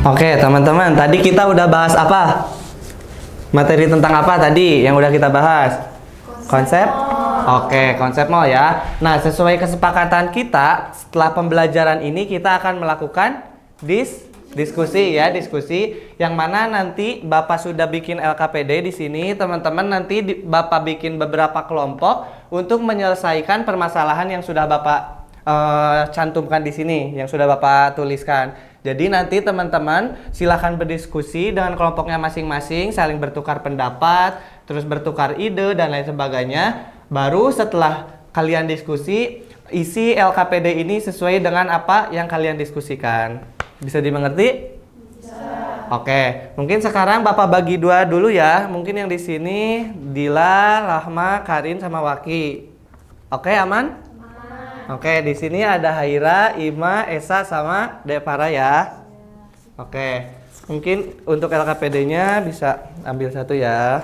Oke, teman-teman, tadi kita udah bahas apa? Materi tentang apa tadi yang udah kita bahas? Konsep? Oke, konsep mall ya. Nah, sesuai kesepakatan kita, setelah pembelajaran ini kita akan melakukan diskusi ya, diskusi yang mana nanti Bapak sudah bikin LKPD di sini, teman-teman nanti Bapak bikin beberapa kelompok untuk menyelesaikan permasalahan yang sudah Bapak cantumkan di sini, yang sudah Bapak tuliskan. Jadi nanti teman-teman silahkan berdiskusi dengan kelompoknya masing-masing, saling bertukar pendapat, terus bertukar ide dan lain sebagainya. Baru setelah kalian diskusi, isi LKPD ini sesuai dengan apa yang kalian diskusikan. Bisa dimengerti? Bisa. Oke, mungkin sekarang Bapak bagi dua dulu ya. Mungkin yang di sini Dila, Rahma, Karin sama Waki. Oke, aman? Oke, di sini ada Haira, Ima, Esa sama Devara ya. Oke, mungkin untuk LKPD-nya bisa ambil satu ya.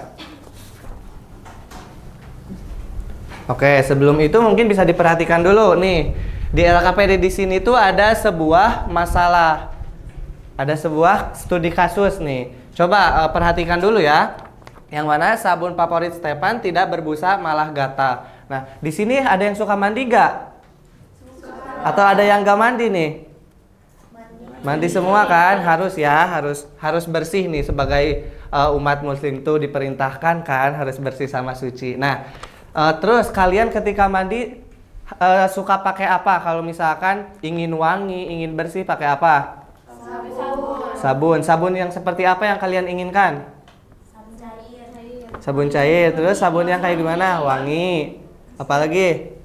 Oke, sebelum itu mungkin bisa diperhatikan dulu nih. Di LKPD di sini tuh ada sebuah masalah. Ada sebuah studi kasus nih. Coba perhatikan dulu ya. Yang mana sabun favorit Stefan tidak berbusa malah gatal. Nah, di sini ada yang suka mandi gak? Atau ada yang gak mandi nih? Mandi semua kan? Harus ya, harus bersih nih sebagai umat muslim tuh diperintahkan kan harus bersih sama suci. Nah, terus kalian ketika mandi suka pakai apa? Kalau misalkan ingin wangi, ingin bersih pakai apa? Sabun. Sabun yang seperti apa yang kalian inginkan? Sabun cair. Sabun cair. Terus sabun yang kayak gimana? Wangi. Apalagi?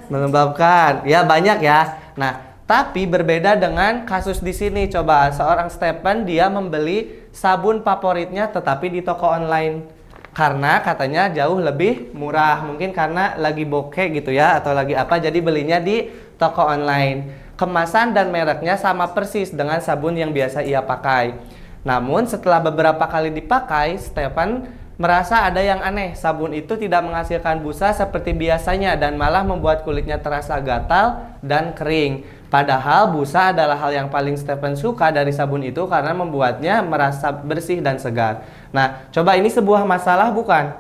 Melembabkan. Ya banyak ya. Nah, tapi berbeda dengan kasus di sini. Coba seorang Stephen dia membeli sabun favoritnya tetapi di toko online. Karena katanya jauh lebih murah. Mungkin karena lagi bokeh gitu ya atau lagi apa jadi belinya di toko online. Kemasan dan mereknya sama persis dengan sabun yang biasa ia pakai. Namun setelah beberapa kali dipakai, Stephen merasa ada yang aneh. Sabun itu tidak menghasilkan busa seperti biasanya dan malah membuat kulitnya terasa gatal dan kering. Padahal busa adalah hal yang paling Stephen suka dari sabun itu karena membuatnya merasa bersih dan segar. Nah, coba ini sebuah masalah bukan?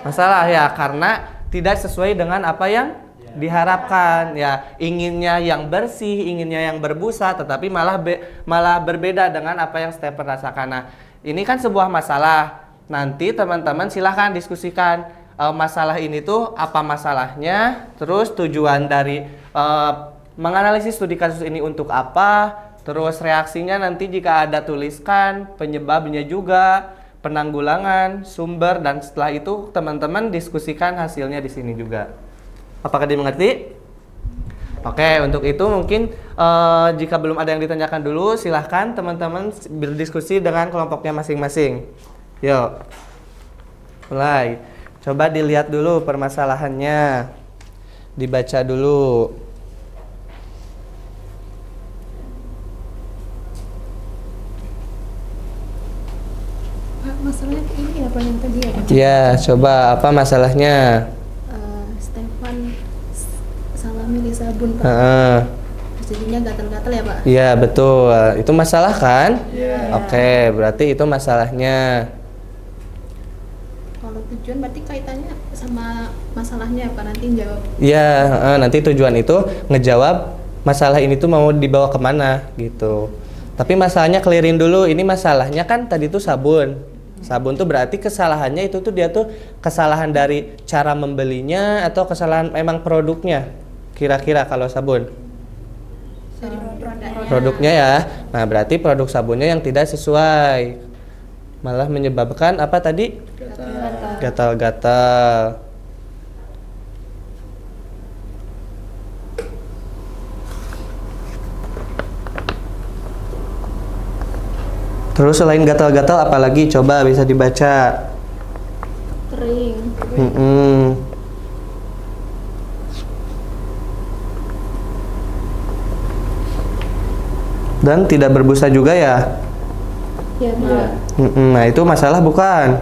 Masalah ya, karena tidak sesuai dengan apa yang diharapkan ya, inginnya yang bersih, inginnya yang berbusa, tetapi malah berbeda dengan apa yang Stephen rasakan. Nah, ini kan sebuah masalah. Nanti teman-teman silahkan diskusikan masalah ini tuh apa masalahnya, terus tujuan dari menganalisis studi kasus ini untuk apa, terus reaksinya nanti jika ada tuliskan, penyebabnya juga, penanggulangan, sumber, dan setelah itu teman-teman diskusikan hasilnya di sini juga. Apakah dimengerti? Oke, untuk itu mungkin jika belum ada yang ditanyakan dulu, silahkan teman-teman berdiskusi dengan kelompoknya masing-masing. Yuk, mulai. Coba dilihat dulu permasalahannya, dibaca dulu. Pak, masalahnya ini apa yang tadi ya? Ya, coba apa masalahnya? Stefan salah milih sabun, Pak. Jadinya gatal-gatal ya, Pak? Iya, betul. Itu masalah kan? Iya. Oke, berarti itu masalahnya. Kalau tujuan berarti kaitannya sama masalahnya apa nanti jawab? Iya, nanti tujuan itu ngejawab masalah ini tuh mau dibawa kemana gitu. Tapi masalahnya clearin dulu. Ini masalahnya kan tadi tuh sabun. Sabun tuh berarti kesalahannya itu tuh dia tuh kesalahan dari cara membelinya atau kesalahan memang produknya. Kira-kira kalau sabun. Dari Produknya ya. Nah, berarti produk sabunnya yang tidak sesuai. Malah menyebabkan apa tadi? Gatal-gatal. Terus selain gatal-gatal apalagi coba bisa dibaca? Kering. Dan tidak berbusa juga ya? Ya, Pak. Nah, itu masalah bukan?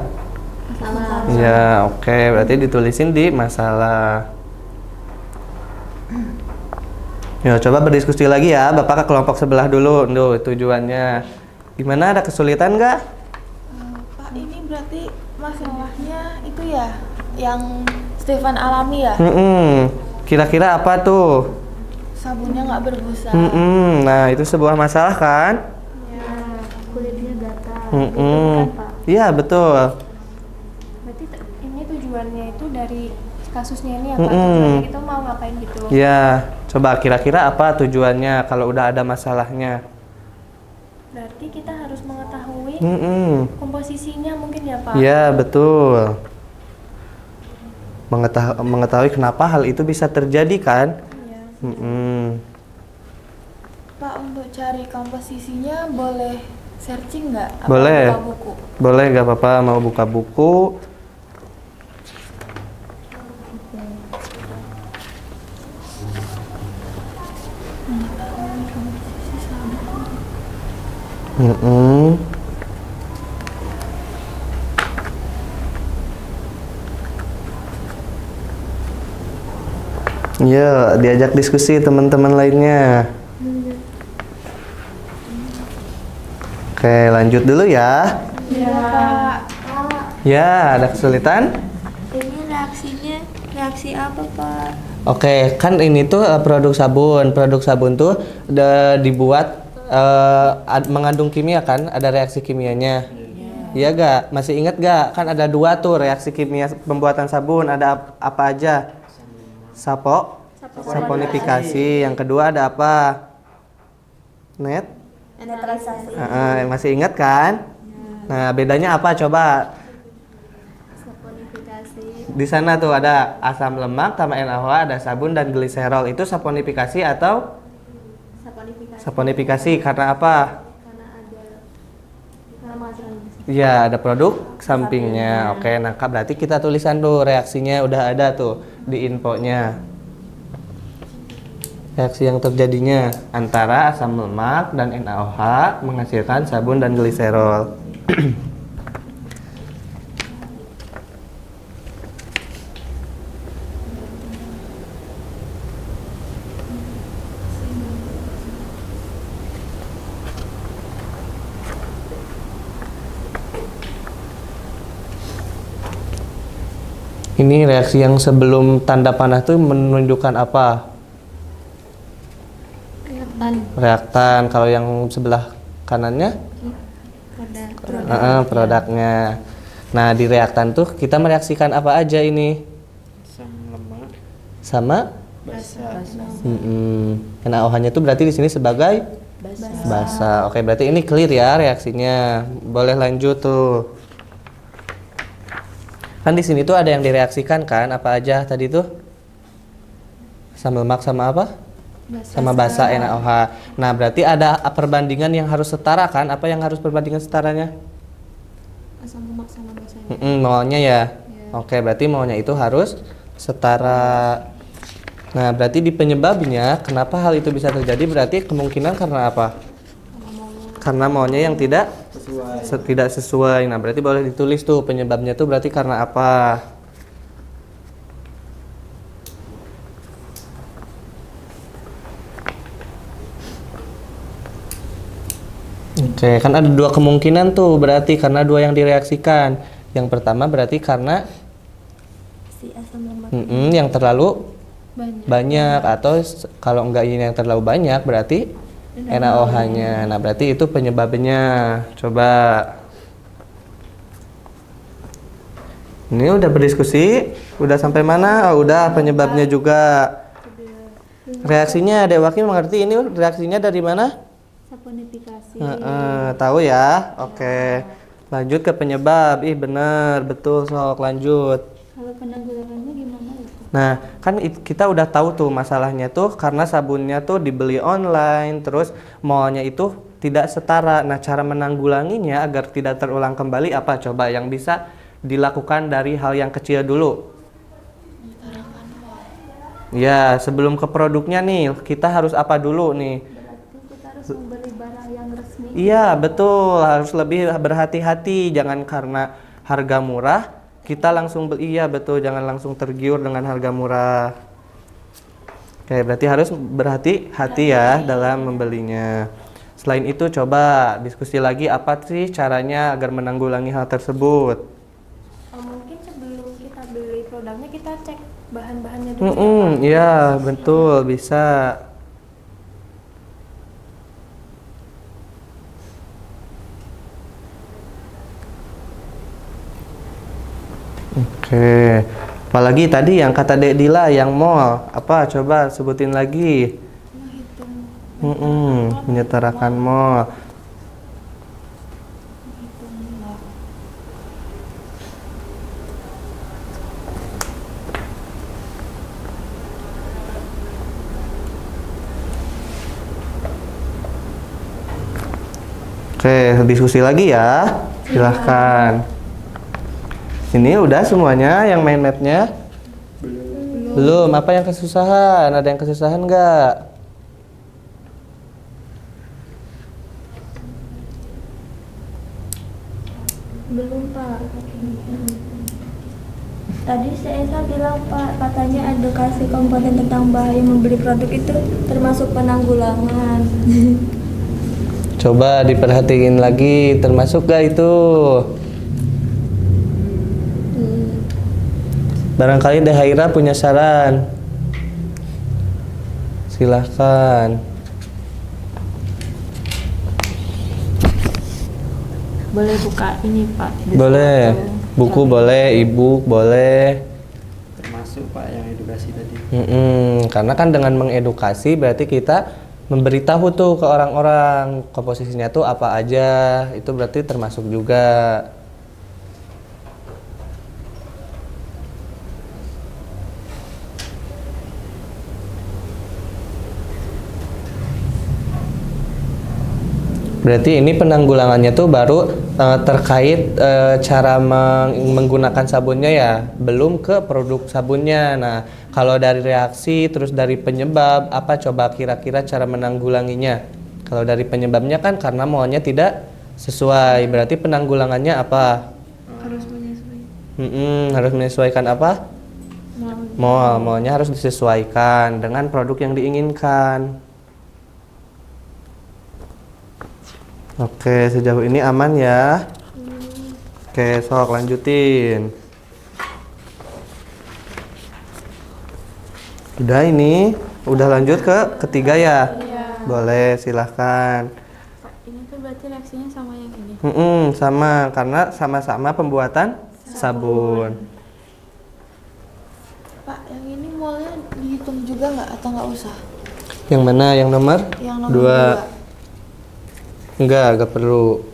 Masalah. Ya, oke. Berarti ditulisin di masalah. Yuk, coba berdiskusi lagi ya. Bapak ke kelompok sebelah dulu. Duh, tujuannya. Gimana, ada kesulitan nggak? Pak, ini berarti masalahnya itu ya yang Stefan alami ya? Kira-kira apa tuh? Sabunnya nggak berbusa. Nah, itu sebuah masalah kan? Ya, kulitnya gatal. Mm-mm. Gitu kan, Pak? Iya, betul. Berarti ini tujuannya itu dari kasusnya ini ya, Pak? Tujuannya kita mau ngapain gitu? Iya, coba kira-kira apa tujuannya kalau udah ada masalahnya? Berarti kita harus mengetahui komposisinya mungkin ya, Pak? Iya, betul. Mengetahui kenapa hal itu bisa terjadi kan? Iya. Pak, untuk cari komposisinya boleh searching nggak? Apa Boleh. buka buku? Boleh, nggak apa-apa, mau buka buku. Ya, diajak diskusi teman-teman lainnya. Oke, lanjut dulu ya. Iya, Pak. Ya, ada kesulitan? Ini reaksinya reaksi apa, Pak? Oke, kan ini tuh produk sabun. Produk sabun tuh dibuat mengandung kimia kan? Ada reaksi kimianya. Iya gak? Masih inget gak? Kan ada dua tuh reaksi kimia pembuatan sabun. Ada apa aja? Saponifikasi. Yang kedua ada apa? Netralisasi. Masih ingat kan? Nah, bedanya apa coba? Saponifikasi. Di sana tuh ada asam lemak sama NaOH, ada sabun dan gliserol. Itu saponifikasi atau Saponifikasi. saponifikasi karena apa? Karena menghasilkan Iya, ada produk sampingnya. Oke, nah berarti kita tulisan tuh reaksinya udah ada tuh di infonya. Reaksi yang terjadinya antara asam lemak dan NaOH menghasilkan sabun dan gliserol. Ini reaksi yang sebelum tanda panah tuh menunjukkan apa? Reaktan. Kalau yang sebelah kanannya? Produknya. Nah, di reaktan tuh kita mereaksikan apa aja ini? Sama NaOH-nya tuh berarti di sini sebagai basa. Oke, berarti ini clear ya reaksinya. Boleh lanjut tuh. Kan di sini tuh ada yang direaksikan kan? Apa aja tadi tuh? Asam lemak sama apa? Sama basa NaOH. Nah, berarti ada perbandingan yang harus setara kan? Apa yang harus perbandingan setaranya? Asam lemak sama basanya. Maunya ya. Oke, berarti maunya itu harus setara. Nah, berarti di penyebabnya kenapa hal itu bisa terjadi berarti kemungkinan karena apa? Karena maunya yang tidak sesuai. Nah, berarti boleh ditulis tuh penyebabnya tuh berarti karena apa? Oke, kan ada dua kemungkinan tuh berarti karena dua yang direaksikan. Yang pertama berarti karena si asam lemak. yang terlalu banyak atau kalau enggak ini yang terlalu banyak berarti NaOH-nya. Nah, berarti itu penyebabnya. Coba. Ini udah berdiskusi, udah sampai mana? Oh, udah penyebabnya juga. Reaksinya Dek Waki mengerti ini reaksinya dari mana? Saponifikasi. Tahu ya? Oke. Lanjut ke penyebab. Ih, bener, betul, sok lanjut. Kalau penanggulangannya gimana ya, Pak? Nah, kan kita udah tahu tuh masalahnya tuh karena sabunnya tuh dibeli online, terus maunya itu tidak setara. Nah, cara menanggulanginya agar tidak terulang kembali apa coba yang bisa dilakukan dari hal yang kecil dulu? Ya, sebelum ke produknya nih, kita harus apa dulu nih? Berarti kita harus membeli barang yang resmi. Iya, betul, harus lebih berhati-hati, jangan karena harga murah kita langsung beli. Iya betul, jangan langsung tergiur dengan harga murah. Oke, berarti harus berhati-hati ya dalam membelinya. Selain itu, coba diskusi lagi apa sih caranya agar menanggulangi hal tersebut. Mungkin sebelum kita beli produknya kita cek bahan-bahannya dulu. Ya, Pak? Iya, betul, bisa. Oke. Apalagi tadi yang kata Dek Dila yang mall, apa coba sebutin lagi. Menyetarakan mall. Oke, diskusi lagi ya. Silahkan. Ini udah semuanya yang main mapnya? Belum. Apa yang kesusahan? Ada yang kesusahan nggak? Belum Pak. Tadi saya bilang Pak, katanya edukasi komponen tentang bahaya membeli produk itu termasuk penanggulangan. Coba diperhatiin lagi, termasuk gak itu? Barangkali Dehaira punya saran. Silahkan. Boleh buka ini Pak. Boleh. Buku boleh, e-book boleh. Termasuk Pak yang edukasi tadi. Karena kan dengan mengedukasi berarti kita memberitahu tuh ke orang-orang komposisinya tuh apa aja. Itu berarti termasuk juga. Berarti ini penanggulangannya tuh baru terkait cara menggunakan sabunnya ya, belum ke produk sabunnya. Nah, kalau dari reaksi terus dari penyebab, apa coba kira-kira cara menanggulanginya? Kalau dari penyebabnya kan karena maunya tidak sesuai, berarti penanggulangannya apa? Harus menyesuaikan. Harus menyesuaikan apa? Maunya harus disesuaikan dengan produk yang diinginkan. Oke, sejauh ini aman ya. Oke, sok lanjutin. Udah ini, udah lanjut ke ketiga ya? Iya. Boleh, silahkan. Ini tuh berarti reaksinya sama yang ini. Sama, karena sama-sama pembuatan sabun. Pak, yang ini molnya dihitung juga nggak atau nggak usah? Yang mana? Yang nomor? Yang nomor Dua. 2. Enggak perlu.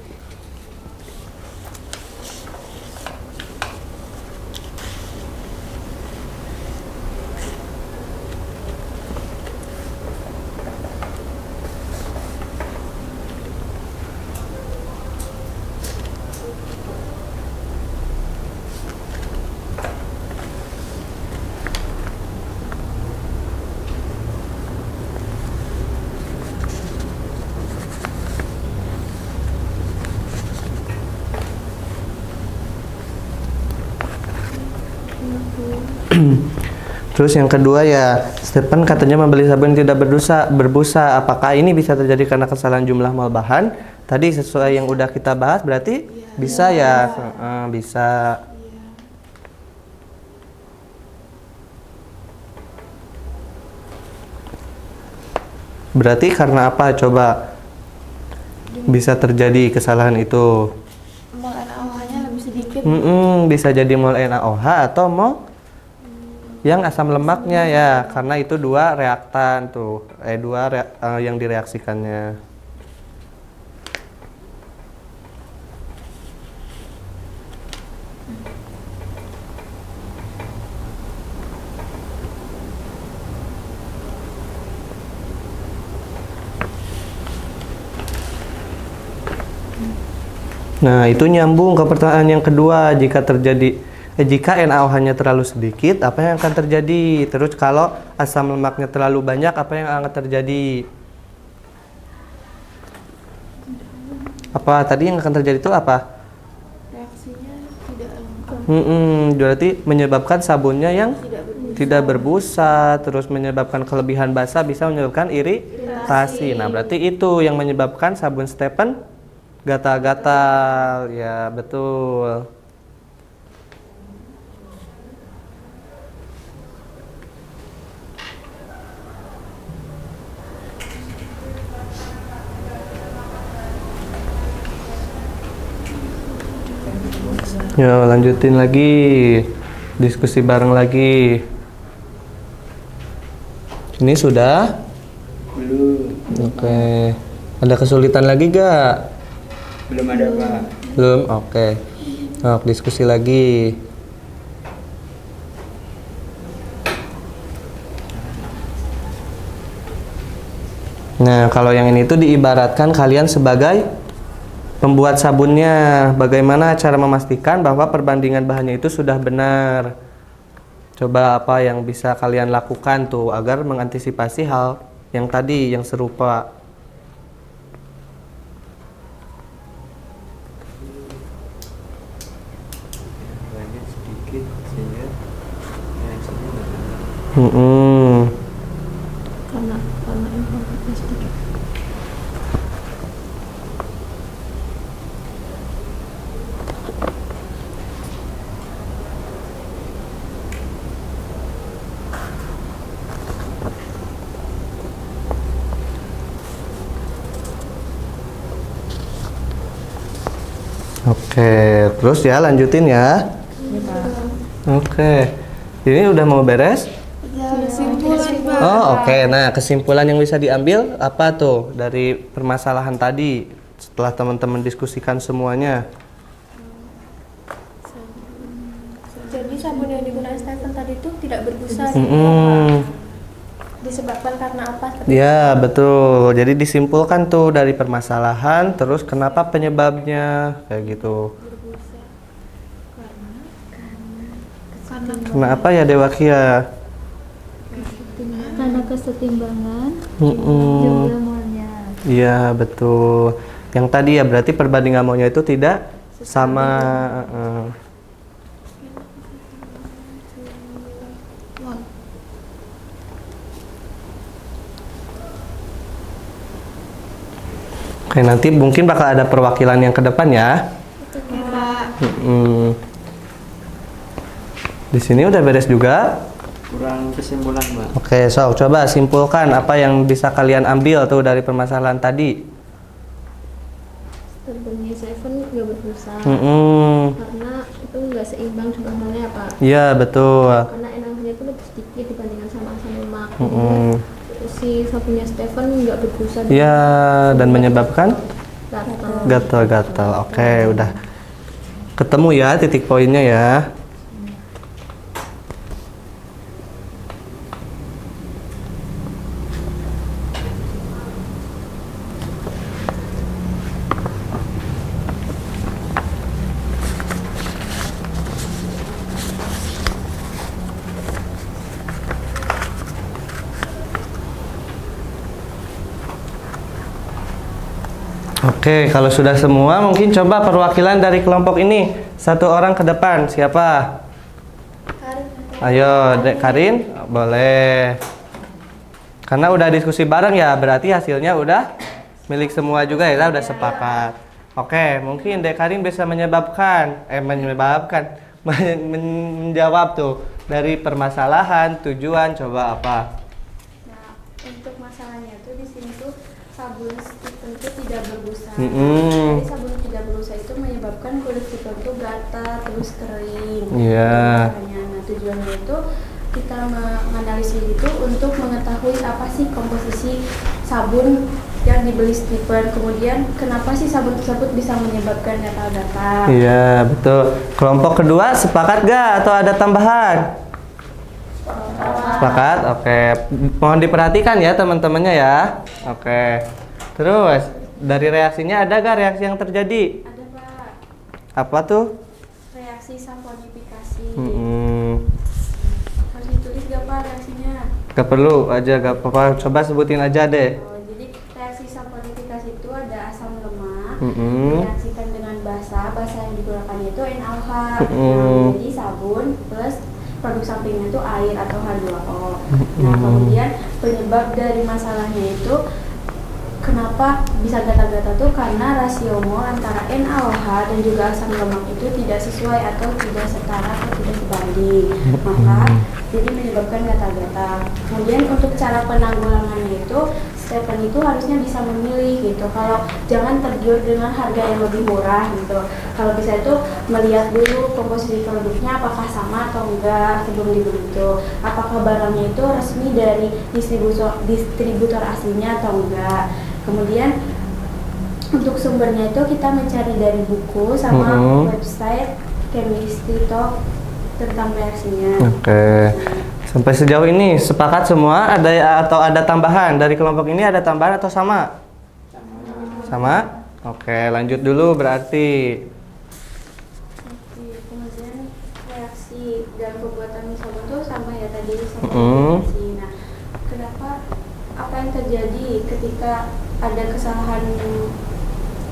Terus yang kedua ya, Stephen katanya membeli sabun tidak berbusa. Apakah ini bisa terjadi karena kesalahan jumlah mol bahan? Tadi sesuai yang udah kita bahas berarti bisa ya? Bisa. Berarti karena apa coba bisa terjadi kesalahan itu? Mol NaOH-nya lebih sedikit. Bisa jadi mol NaOH atau mol yang asam lemaknya ya, karena itu dua reaktan tuh, yang direaksikannya. Nah, itu nyambung ke pertanyaan yang kedua, jika NaOH-nya terlalu sedikit, apa yang akan terjadi? Terus kalau asam lemaknya terlalu banyak, apa yang akan terjadi? Apa tadi yang akan terjadi itu apa? Reaksinya tidak lengkap. Berarti menyebabkan sabunnya yang tidak berbusa, terus menyebabkan kelebihan basa, bisa menyebabkan iritasi. Nah, berarti itu yang menyebabkan sabun Stephen gatal-gatal. Ya, betul. Yo, lanjutin lagi. Diskusi bareng lagi. Ini sudah? Belum. Oke. Ada kesulitan lagi gak? Belum ada Pak. Belum? Oke. Nah, diskusi lagi. Nah, kalau yang ini tuh diibaratkan kalian sebagai pembuat sabunnya. Bagaimana cara memastikan bahwa perbandingan bahannya itu sudah benar? Coba apa yang bisa kalian lakukan tuh agar mengantisipasi hal yang tadi, yang serupa. Banyak sedikit sehingga reaksinya nggak benar. Karena informasinya sedikit. Oke, terus ya lanjutin ya. Oke, ini udah mau beres? Kesimpulan Pak. Oh, oke. Nah, kesimpulan yang bisa diambil apa tuh dari permasalahan tadi setelah teman-teman diskusikan semuanya? Jadi sabun yang digunakan Stephen tadi itu tidak berbusa, disebabkan karena apa? Ya, betul. Jadi disimpulkan tuh dari permasalahan, terus kenapa penyebabnya kayak gitu. Karena apa ya Dewakia? Karena kesetimbangan Mm-mm. jumlah molnya. Iya, betul. Yang tadi ya berarti perbandingan molnya itu tidak sama. Oke, nanti mungkin bakal ada perwakilan yang ke depan ya. Di sini udah beres juga. Kurang kesimpulan Pak. Oke, so coba simpulkan apa yang bisa kalian ambil tuh dari permasalahan tadi. Sabunnya Seven nggak berbusa. Karena itu nggak seimbang jumlah molnya ya Pak. Iya, betul. Karena energinya itu lebih sedikit dibandingkan sama asam lemak. Si sabunnya Stephen nggak berbusa. Iya, dan menyebabkan gatal. gatal-gatal. Oke, udah ketemu ya titik poinnya ya. Oke, kalau sudah semua mungkin coba perwakilan dari kelompok ini. Satu orang ke depan, siapa? Ayo, Dek Karin, boleh. Karena udah diskusi bareng ya, berarti hasilnya udah milik semua juga ya, udah sepakat. Oke, mungkin Dek Karin bisa menjawab tuh dari permasalahan, tujuan, coba apa? Nah, untuk masalahnya tuh di sini tuh sabun Stephen itu tidak berbusa. Mm-mm. Jadi sabun tidak berbusa itu menyebabkan kulit kita tuh gatal terus kering. Iya. Makanya, nah tujuannya itu kita menganalisis itu untuk mengetahui apa sih komposisi sabun yang dibeli Stephen. Kemudian kenapa sih sabun tersebut bisa menyebabkan gatal-gatal. Iya, betul. Kelompok kedua sepakat gak atau ada tambahan? Sepakat? Oke. Mohon diperhatikan ya teman-temannya ya. Oke. Terus, dari reaksinya ada gak reaksi yang terjadi? Ada Pak, Apa tuh? reaksi samponifikasi. Harus ditulis gak Pak reaksinya? Gak perlu aja, gak apa-apa. Coba sebutin aja deh. Oh, jadi reaksi samponifikasi itu ada asam lemak direaksikan dengan basa yang digunakan itu NaOH. Nah, jadi sabun plus produk sampingnya itu air atau H2O. Nah, kemudian penyebab dari masalahnya itu kenapa bisa gatal-gatal tuh karena rasio mol antara NaOH dan juga asam lemak itu tidak sesuai atau tidak setara atau tidak sebanding. Maka jadi menyebabkan gatal-gatal. Kemudian untuk cara penanggulangannya itu Stephen itu harusnya bisa memilih gitu. Kalau jangan tergiur dengan harga yang lebih murah gitu. Kalau bisa itu melihat dulu komposisi produknya apakah sama atau enggak sebelum dibeli itu. Apakah barangnya itu resmi dari distributor aslinya atau enggak. Kemudian untuk sumbernya itu kita mencari dari buku sama website Chemistry Talk tentang reaksinya. Oke. Sampai sejauh ini sepakat semua atau ada tambahan dari kelompok ini, ada tambahan atau sama? Sama? Oke, lanjut dulu berarti. Kemudian reaksi dalam pembuatan sabun itu sama ya tadi sama reaksi. Nah, kenapa apa yang terjadi ketika ada kesalahan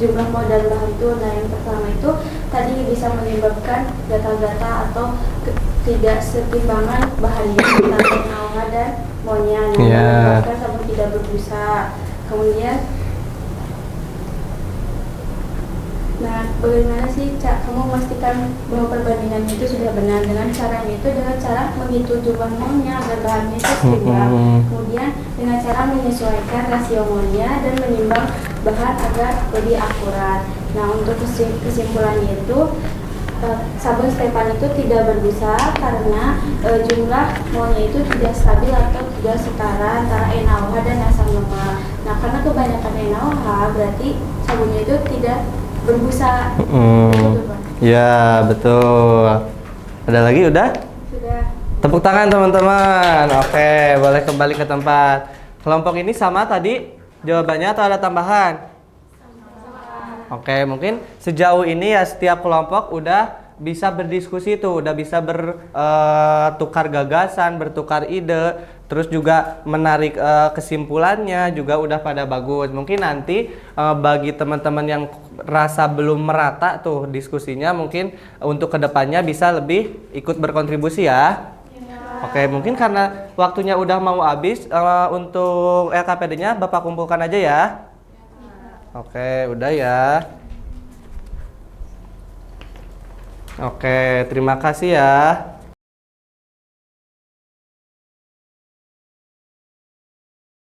jumlah modal bahan itu? Nah, yang pertama itu tadi bisa menyebabkan gatal-gatal atau tidak setimbangan bahannya antara NaOH dan molnya, menyebabkan sabun tidak berbusa. Kemudian, nah bagaimana sih kamu memastikan bahwa perbandingannya itu sudah benar? Dengan caranya itu dengan cara menghitung jumlah molnya agar bahannya itu seimbang. Kemudian dengan cara menyesuaikan rasio molnya dan menimbang bahan agar lebih akurat. Nah, untuk kesimpulannya itu sabun Stefan itu tidak berbusa karena jumlah molnya itu tidak stabil atau tidak setara antara NaOH dan asam lemak. Nah, karena kebanyakan NaOH berarti sabunnya itu tidak berbusa. Betul, Pak? Ya, betul. Ada lagi udah? Sudah. Tepuk tangan teman-teman. Oke, boleh kembali ke tempat. Kelompok ini sama tadi jawabannya atau ada tambahan? Oke, mungkin sejauh ini ya setiap kelompok udah bisa berdiskusi tuh, udah bisa bertukar gagasan, bertukar ide, terus juga menarik kesimpulannya juga udah pada bagus. Mungkin nanti bagi teman-teman yang rasa belum merata tuh diskusinya, mungkin untuk kedepannya bisa lebih ikut berkontribusi ya. Oke, mungkin karena waktunya udah mau habis, untuk LKPD-nya Bapak kumpulkan aja ya. Oke, udah ya. Oke, terima kasih ya.